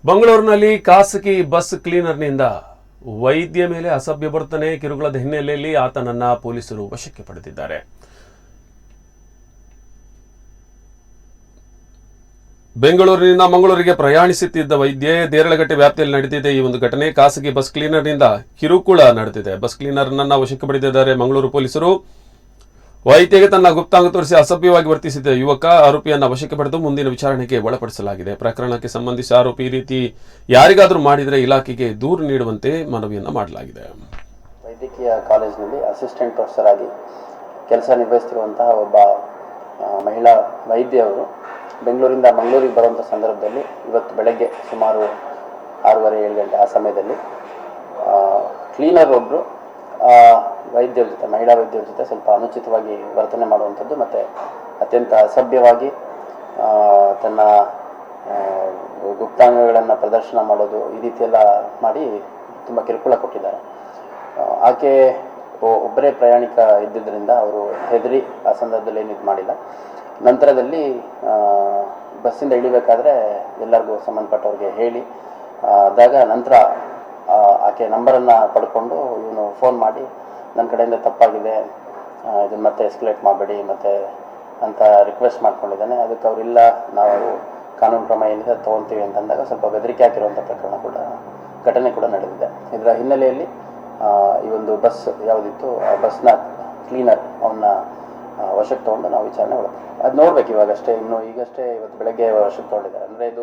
ಮಂಗಳೂರಿನಲ್ಲಿ ಖಾಸಗಿ ಬಸ್ ಕ್ಲೀನರ್ನಿಂದ ವೈದ್ಯ ಮೇಲೆ ಅಸಭ್ಯ ವರ್ತನೆ ಕಿರುಕುಳದ ಹಿನ್ನೆಲೆಯಲ್ಲಿ ಆತನನ್ನ ಪೊಲೀಸರು ವಶಕ್ಕೆ ಪಡೆದಿದ್ದಾರೆ. ಬೆಂಗಳೂರಿನಿಂದ ಮಂಗಳೂರಿಗೆ ಪ್ರಯಾಣಿಸುತ್ತಿದ್ದ ವೈದ್ಯೆ ದೇರಳಗಟ್ಟೆ ವ್ಯಾಪ್ತಿಯಲ್ಲಿ ನಡೆದಿದೆ ಈ ಒಂದು ಘಟನೆ. ಖಾಸಗಿ ಬಸ್ ಕ್ಲೀನರ್ನಿಂದ ಕಿರುಕುಳ ನಡೆದಿದೆ. ಬಸ್ ಕ್ಲೀನರ್ನನ್ನ ವಶಕ್ಕೆ ಪಡೆದಿದ್ದಾರೆ ಮಂಗಳೂರು ಪೊಲೀಸರು. ವೈದ್ಯಗೆ ತನ್ನ ಗುಪ್ತಾಂಗ ತೋರಿಸಿ ಅಸಭ್ಯವಾಗಿ ವರ್ತಿಸಿದ ಯುವಕ ಆರೋಪಿಯನ್ನ ವಶಕ್ಕೆ ಪಡೆದು ಮುಂದಿನ ವಿಚಾರಣೆಗೆ ಒಳಪಡಿಸಲಾಗಿದೆ. ಪ್ರಕರಣಕ್ಕೆ ಸಂಬಂಧಿಸಿ ಆರೋಪಿ ಈ ರೀತಿ ಯಾರಿಗಾದರೂ ಮಾಡಿದರೆ ಇಲಾಖೆಗೆ ದೂರು ನೀಡುವಂತೆ ಮನವಿಯನ್ನ ಮಾಡಲಾಗಿದೆ. ವೈದ್ಯಕೀಯ ಕಾಲೇಜಿನಲ್ಲಿ ಅಸಿಸ್ಟೆಂಟ್ ಪ್ರೊಫೆಸರ್ ಆಗಿ ಕೆಲಸ ನಿರ್ವಹಿಸುತ್ತಿರುವಂತಹ ಒಬ್ಬ ಮಹಿಳಾ ವೈದ್ಯರು ಬೆಂಗಳೂರಿಂದ ಮಂಗಳೂರಿಗೆ ಬರುವಂಥ ಸಂದರ್ಭದಲ್ಲಿ ಇವತ್ತು ಬೆಳಗ್ಗೆ ಸುಮಾರು 6:30-7 ಗಂಟೆ ಆ ಸಮಯದಲ್ಲಿ ಕ್ಲೀನರ್ ಒಬ್ಬರು ವೈದ್ಯರ ಜೊತೆ ಮಹಿಳಾ ವೈದ್ಯರ ಜೊತೆ ಸ್ವಲ್ಪ ಅನುಚಿತವಾಗಿ ವರ್ತನೆ ಮಾಡುವಂಥದ್ದು ಮತ್ತು ಅತ್ಯಂತ ಅಸಭ್ಯವಾಗಿ ತನ್ನ ಗುಪ್ತಾಂಗಗಳನ್ನು ಪ್ರದರ್ಶನ ಮಾಡೋದು ಈ ರೀತಿಯೆಲ್ಲ ಮಾಡಿ ತುಂಬ ಕಿರುಕುಳ ಕೊಟ್ಟಿದ್ದಾರೆ. ಆಕೆ ಒಬ್ಬರೇ ಪ್ರಯಾಣಿಕ ಇದ್ದಿದ್ದರಿಂದ ಅವರು ಹೆದರಿ ಆ ಸಂದರ್ಭದಲ್ಲಿ ಏನು ಇದು ಮಾಡಿಲ್ಲ. ನಂತರದಲ್ಲಿ ಬಸ್ಸಿಂದ ಇಳಿಬೇಕಾದ್ರೆ ಎಲ್ಲರಿಗೂ ಸಂಬಂಧಪಟ್ಟವ್ರಿಗೆ ಹೇಳಿ ಆದಾಗ ನಂತರ ಆಕೆ ನಂಬರನ್ನು ಪಡ್ಕೊಂಡು ಇವನು ಫೋನ್ ಮಾಡಿ ನನ್ನ ಕಡೆಯಿಂದ ತಪ್ಪಾಗಿದೆ, ಇದನ್ನು ಮತ್ತೆ ಎಸ್ಕಲೇಟ್ ಮಾಡಬೇಡಿ ಮತ್ತು ಅಂತ ರಿಕ್ವೆಸ್ಟ್ ಮಾಡ್ಕೊಂಡಿದ್ದಾನೆ. ಅದಕ್ಕೆ ಅವರಿಲ್ಲ, ನಾವು ಕಾನೂನು ಕ್ರಮ ಏನಿದೆ ತೊಗೊತೀವಿ ಅಂತಂದಾಗ ಸ್ವಲ್ಪ ಬೆದರಿಕೆ ಹಾಕಿರುವಂಥ ಘಟನೆ ಕೂಡ ನಡೆದಿದೆ. ಇದರ ಹಿನ್ನೆಲೆಯಲ್ಲಿ ಈ ಒಂದು ಬಸ್ ಯಾವುದಿತ್ತು ಆ ಬಸ್ನ ಕ್ಲೀನರ್ ಅವನ್ನ ವಶಕ್ಕೆ ತೊಗೊಂಡು ನಾವು ವಿಚಾರಣೆ ಒಳಗೆ ಅದು ನೋಡ್ಬೇಕು. ಈಗಷ್ಟೇ ಇವತ್ತು ಬೆಳಗ್ಗೆ ವಶಕ್ಕೆ ತೊಗೊಂಡಿದ್ದಾರೆ. ಅಂದರೆ ಇದು